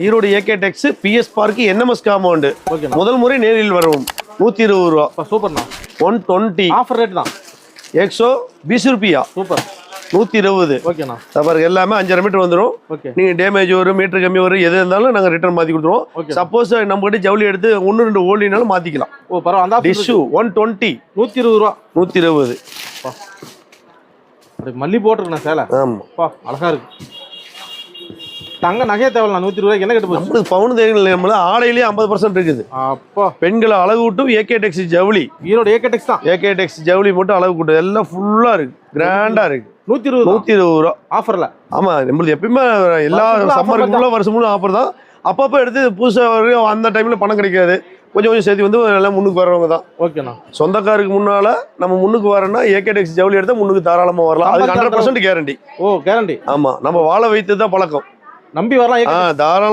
Erode AK டெக்ஸ் PS park NMS compound முதல் முறை நேரில் வரும் 120 ரூபா சூப்பர்ண்ணா 120 ஆஃபர் ரேட் தான் 120 रुपया சூப்பர் 120 ஓகேண்ணா தபாருக்கு எல்லாமே 5.5 மீட்டர் வந்துரும் நீங்க டேமேஜ் வரும் மீட்டர் கம்மி வரும் எது இருந்தாலும் நாங்க ரிட்டர்ன் மாத்தி கொடுத்துருவோம் சப்போஸ் நம்ம கிட்ட ஜவுளி எடுத்து 1-2 ஓல்டினாலும் மாத்திக்கலாம் ஓ பரவாயில்ல அந்த டிஷ்யூ 120 120 ரூபா 120 மல்லி போட்டுருக்கேன் சேலை ஆமா அழகா இருக்கு தங்க நகைய தேவல 120 ரூபாய்க்கு என்ன கட்ட போகுது நமக்கு பவுன் தேவையில்லை நம்மள ஆடையிலே 50% இருக்குது அப்பா பெண்களை அழகு விட்டும் ஏகே டெக்ஸ் ஜவுளி ஈரோடு ஏகே டெக்ஸ் தான் ஏகே டெக்ஸ் ஜவுளி மட்டும் அழகு விட்டு எல்லாம் ஃபுல்லா இருக்கு கிராண்டா இருக்கு 120 ரூபா ஆஃபர்ல ஆமா நம்மளுக்கு எப்பயுமே எல்லா சம்மருக்கு ஃபுல்லா வருஷம் முழு ஆஃபர் தான் அப்பப்போ எடுத்து புதுசா வரையும் அந்த டைம்ல பணம் கிடைக்காது கொஞ்சம் கொஞ்சம் சேர்த்து வந்து எல்லாம் முன்னுக்கு வர்றவங்க தான் ஓகேண்ணா சொந்தக்காருக்கு முன்னால நம்ம முன்னுக்கு வரணும்னா ஏகே டெக்ஸ் ஜவுளி எடுத்தா முன்னுக்கு தாராளமா வரலாம் அது 100% கேரண்டி ஓ கேரண்டி ஆமா நம்ம வாழ வைத்து தான் பழக்கம் நம்பி வரலாம் தாராளமா